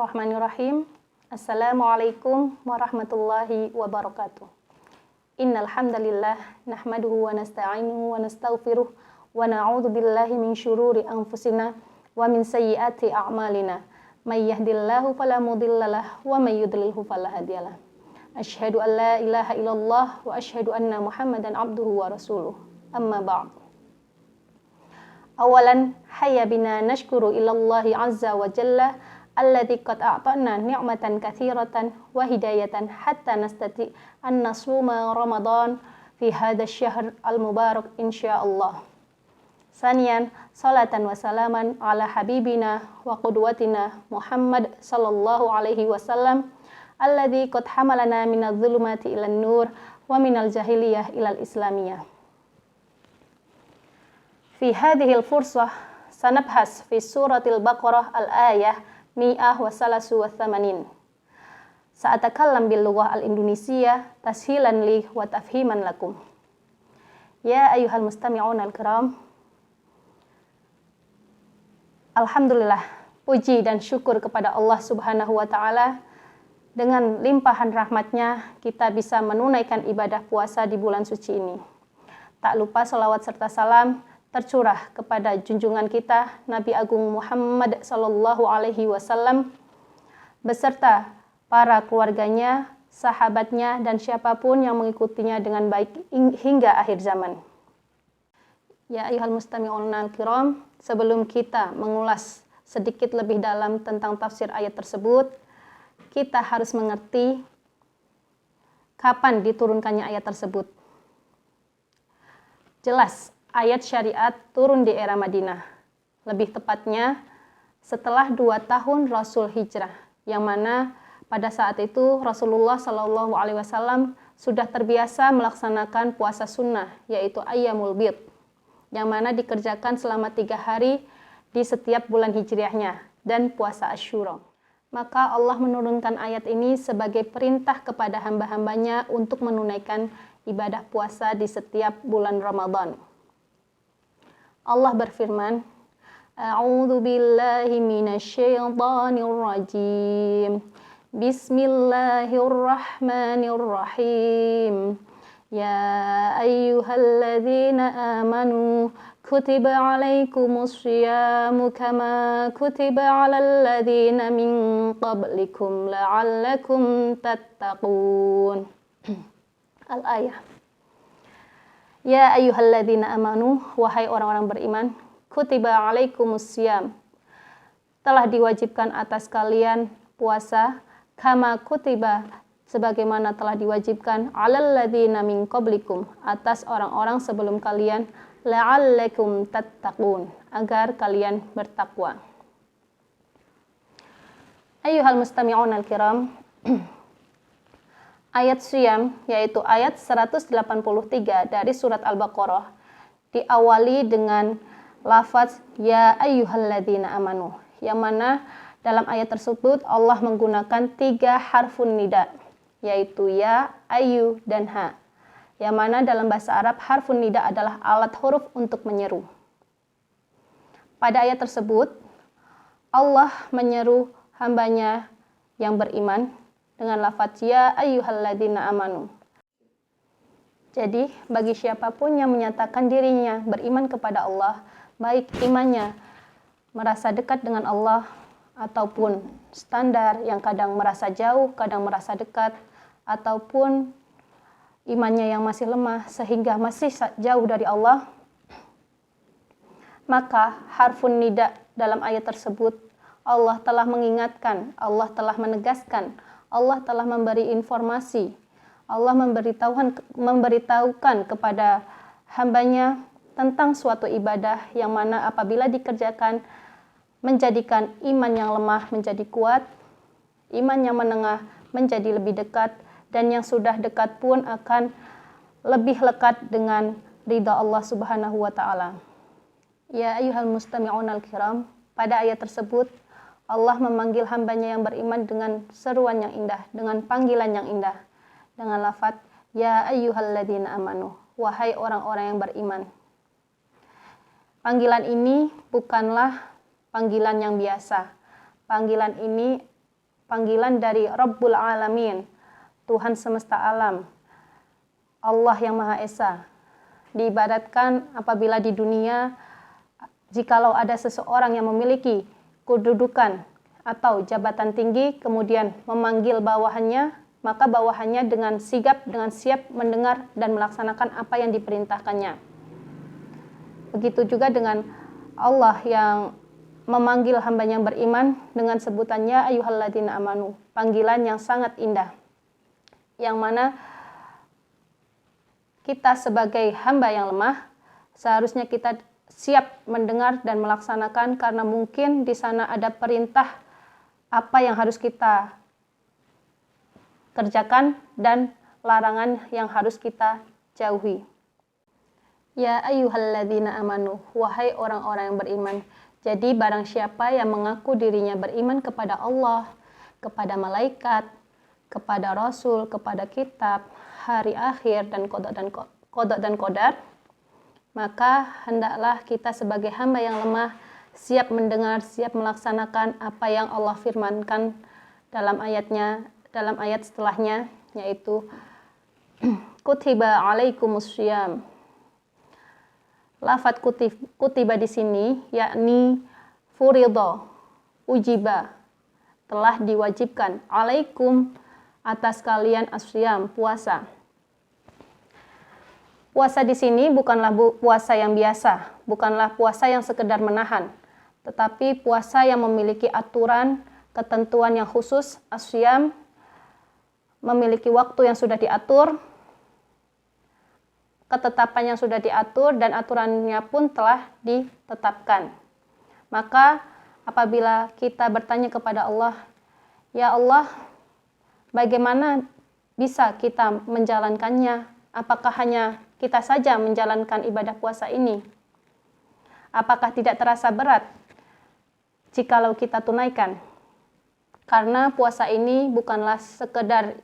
Bismillahirrahmanirrahim. Assalamualaikum warahmatullahi wabarakatuh. Innal hamdalillah nahmaduhu wa nasta'inuhu wa nastaghfiruh wa na'udzu billahi min syururi anfusina wa min sayyiati a'malina. May yahdihillahu fala mudhillalah wa may yudlilhu fala hadiyalah. Asyhadu an la ilaha illallah wa asyhadu anna Muhammadan abduhu wa rasuluh. Amma ba'd. Awalan hayya bina nashkuru ilallahi azza wa jalla alladzi qad a'tana ni'matan katsiratan wa hidayatan hatta nastati an nasuma Ramadan fi hadzal syahr al-mubarak insyaallah. Saniyan salatan wa salaman ala habibina wa qudwatina Muhammad sallallahu alaihi wasallam alladzi qad hamalana minadh dhulumati ilan nur wa minal jahiliyah ilal islamiyah. Fi hadhil fursah sanabhas fi suratil Baqarah al-ayah 183. Sa'atakallam bil lughah al-Indonesia tashilan li wa tafhiman lakum. Ya ayyuhal mustami'un al-kiram. Alhamdulillah, puji dan syukur kepada Allah Subhanahu wa taala. Dengan limpahan rahmatnya kita bisa menunaikan ibadah puasa di bulan suci ini. Tak lupa salawat serta salam tercurah kepada junjungan kita Nabi Agung Muhammad sallallahu alaihi wasallam beserta para keluarganya, sahabatnya dan siapapun yang mengikutinya dengan baik hingga akhir zaman. Ya ayyuhal mustami'un al-kiram, sebelum kita mengulas sedikit lebih dalam tentang tafsir ayat tersebut, kita harus mengerti kapan diturunkannya ayat tersebut. Jelas ayat syariat turun di era Madinah, lebih tepatnya setelah 2 tahun Rasul hijrah, yang mana pada saat itu Rasulullah Shallallahu Alaihi Wasallam sudah terbiasa melaksanakan puasa sunnah, yaitu Ayyamul Bid, yang mana dikerjakan selama 3 hari di setiap bulan hijriahnya, dan puasa Asyura. Maka Allah menurunkan ayat ini sebagai perintah kepada hamba-hambanya untuk menunaikan ibadah puasa di setiap bulan Ramadan. Allah berfirman, A'udzu billahi minasyaitonir rajim. Bismillahirrahmanirrahim. Ya ayyuhalladzina amanu kutiba 'alaikumus syiyamu kama kutiba 'alal ladzina min qablikum la'allakum tattaqun. Al-ayah. Ya ayyuhalladzina amanu, wahai orang-orang beriman, kutiba 'alaikumus syiyam, telah diwajibkan atas kalian puasa, kama kutiba, sebagaimana telah diwajibkan 'alal ladzina min qablikum, atas orang-orang sebelum kalian, la'allakum tattaqun, agar kalian bertakwa. Ayyuhal mustami'un al-kiram, ayat syiyam, yaitu ayat 183 dari surat Al-Baqarah, diawali dengan lafaz ya ayyuhalladzina amanu, yang mana dalam ayat tersebut Allah menggunakan 3 harfun nida, yaitu ya, ayu, dan ha, yang mana dalam bahasa Arab harfun nida adalah alat huruf untuk menyeru. Pada ayat tersebut Allah menyeru hambanya yang beriman dengan lafaz ya ayyuhalladzina amanu. Jadi bagi siapapun yang menyatakan dirinya beriman kepada Allah, baik imannya merasa dekat dengan Allah ataupun standar yang kadang merasa jauh, kadang merasa dekat, ataupun imannya yang masih lemah sehingga masih jauh dari Allah, maka harfun nida dalam ayat tersebut Allah telah mengingatkan, Allah telah menegaskan, Allah telah memberi informasi, Allah memberitahukan kepada hambanya tentang suatu ibadah yang mana apabila dikerjakan menjadikan iman yang lemah menjadi kuat, iman yang menengah menjadi lebih dekat, dan yang sudah dekat pun akan lebih lekat dengan ridha Allah Subhanahu wa taala. Ya ayyuhal mustami'un al-kiram, pada ayat tersebut Allah memanggil hambanya yang beriman dengan seruan yang indah, dengan panggilan yang indah, dengan lafaz ya ayyuhalladzina amanu, wahai orang-orang yang beriman. Panggilan ini bukanlah panggilan yang biasa. Panggilan ini panggilan dari Rabbul Alamin, Tuhan semesta alam, Allah yang Maha Esa. Diibaratkan apabila di dunia, jikalau ada seseorang yang memiliki kedudukan atau jabatan tinggi, kemudian memanggil bawahannya, maka bawahannya dengan sigap, dengan siap mendengar dan melaksanakan apa yang diperintahkannya. Begitu juga dengan Allah yang memanggil hambanya yang beriman dengan sebutannya ayyuhalladzina amanu, panggilan yang sangat indah, yang mana kita sebagai hamba yang lemah seharusnya kita siap mendengar dan melaksanakan, karena mungkin di sana ada perintah apa yang harus kita kerjakan dan larangan yang harus kita jauhi. Ya ayyuhalladzina amanu, wahai orang-orang yang beriman. Jadi barang siapa yang mengaku dirinya beriman kepada Allah, kepada malaikat, kepada Rasul, kepada kitab, hari akhir, dan qada dan qadar, maka hendaklah kita sebagai hamba yang lemah siap mendengar, siap melaksanakan apa yang Allah firmankan dalam ayat setelahnya, yaitu kutiba alaikumussyam. Lafadz kutiba di sini yakni furidho, ujiba, telah diwajibkan, alaikum, atas kalian, asyam, puasa. Puasa di sini bukanlah puasa yang biasa, bukanlah puasa yang sekedar menahan, tetapi puasa yang memiliki aturan, ketentuan yang khusus. Asyam memiliki waktu yang sudah diatur, ketetapan yang sudah diatur, dan aturannya pun telah ditetapkan. Maka apabila kita bertanya kepada Allah, ya Allah, bagaimana bisa kita menjalankannya? Apakah hanya kita saja menjalankan ibadah puasa ini? Apakah tidak terasa berat jikalau kita tunaikan? Karena puasa ini bukanlah sekedar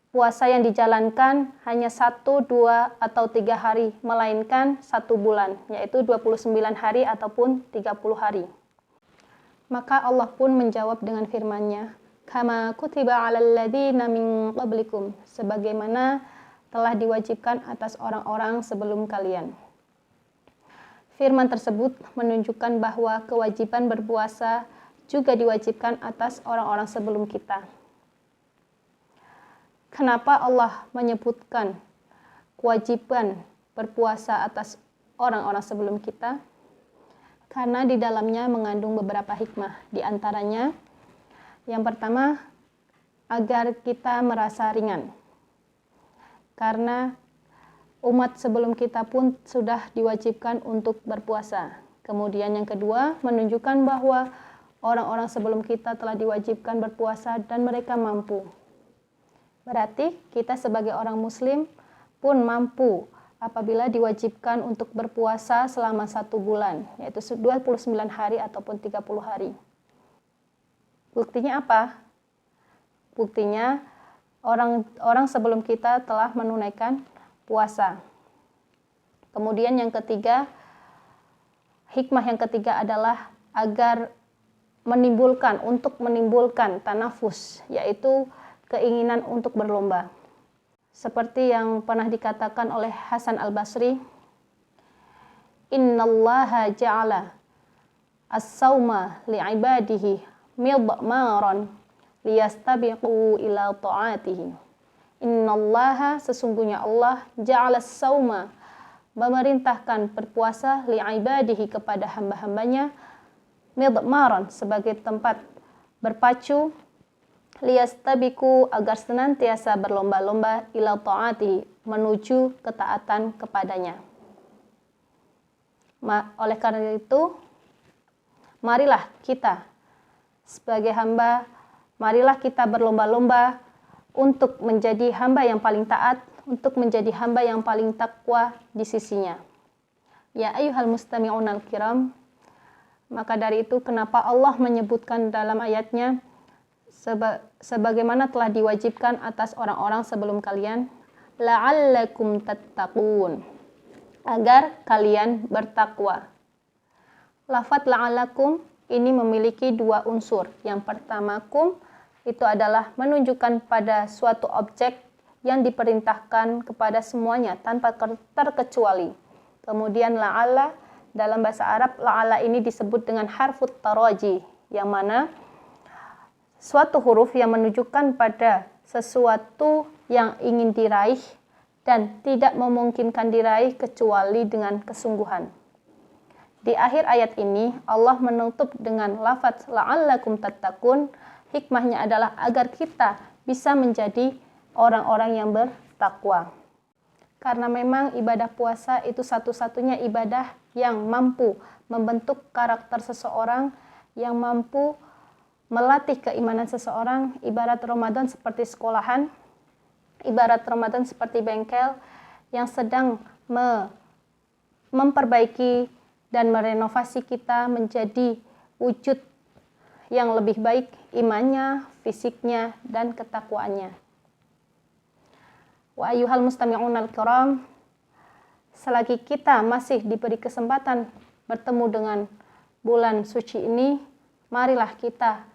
puasa yang dijalankan hanya 1, 2, atau 3 hari, melainkan 1 bulan, yaitu 29 hari ataupun 30 hari. Maka Allah pun menjawab dengan firman-Nya, kama kutiba 'alal ladzina min qablikum, sebagaimana telah diwajibkan atas orang-orang sebelum kalian. Firman tersebut menunjukkan bahwa kewajiban berpuasa juga diwajibkan atas orang-orang sebelum kita. Kenapa Allah menyebutkan kewajiban berpuasa atas orang-orang sebelum kita? Karena di dalamnya mengandung beberapa hikmah. Di antaranya, yang pertama, agar kita merasa ringan. Karena umat sebelum kita pun sudah diwajibkan untuk berpuasa. Kemudian yang kedua, menunjukkan bahwa orang-orang sebelum kita telah diwajibkan berpuasa dan mereka mampu. Berarti kita sebagai orang muslim pun mampu apabila diwajibkan untuk berpuasa selama 1 bulan, yaitu 29 hari ataupun 30 hari. Buktinya apa? Buktinya orang sebelum kita telah menunaikan puasa. Kemudian yang ketiga, hikmah yang ketiga adalah agar menimbulkan tanafus, yaitu keinginan untuk berlomba. Seperti yang pernah dikatakan oleh Hasan Al-Basri, innallaha ja'ala as-sawma li'ibadihi midmaran liyastabiqu ila ta'atihi. Innallaha, sesungguhnya Allah, ja'ala as-sawma, memerintahkan berpuasa li'ibadihi, kepada hamba-hambanya, midmaran, sebagai tempat berpacu, liyastabiqu, agar senantiasa berlomba-lomba, ila ta'ati, menuju ketaatan kepadanya. Oleh karena itu, marilah kita sebagai hamba, marilah kita berlomba-lomba untuk menjadi hamba yang paling taat, untuk menjadi hamba yang paling takwa di sisinya. Ya ayyuhal mustami'unal kiram, maka dari itu kenapa Allah menyebutkan dalam ayatnya, sebagaimana telah diwajibkan atas orang-orang sebelum kalian, la'allakum tattaqun, agar kalian bertakwa. Lafadz la'allakum ini memiliki dua unsur. Yang pertama, kum, itu adalah menunjukkan pada suatu objek yang diperintahkan kepada semuanya tanpa terkecuali. Kemudian la'alla, dalam bahasa Arab, la'alla ini disebut dengan harfut taraji, yang mana suatu huruf yang menunjukkan pada sesuatu yang ingin diraih dan tidak memungkinkan diraih kecuali dengan kesungguhan. Di akhir ayat ini, Allah menutup dengan lafaz la'allakum tattaqun. Hikmahnya adalah agar kita bisa menjadi orang-orang yang bertakwa. Karena memang ibadah puasa itu satu-satunya ibadah yang mampu membentuk karakter seseorang, yang mampu melatih keimanan seseorang. Ibarat Ramadan seperti sekolahan, ibarat Ramadan seperti bengkel yang sedang memperbaiki dan merenovasi kita menjadi wujud yang lebih baik imannya, fisiknya, dan ketakwaannya. Wa ayyuhal mustami'un al-kiram, selagi kita masih diberi kesempatan bertemu dengan bulan suci ini, marilah kita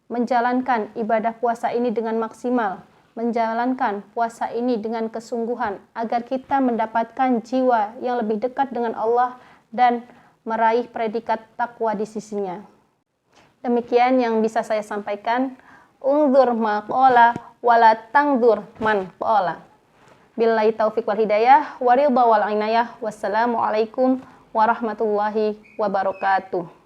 menjalankan ibadah puasa ini dengan maksimal, menjalankan puasa ini dengan kesungguhan, agar kita mendapatkan jiwa yang lebih dekat dengan Allah dan meraih predikat takwa di sisinya. Demikian yang bisa saya sampaikan. Unzur ma qala wala tangzur man qala. Billahi taufiq wal hidayah wa ridha wal inayah. Wassalamualaikum warahmatullahi wabarakatuh.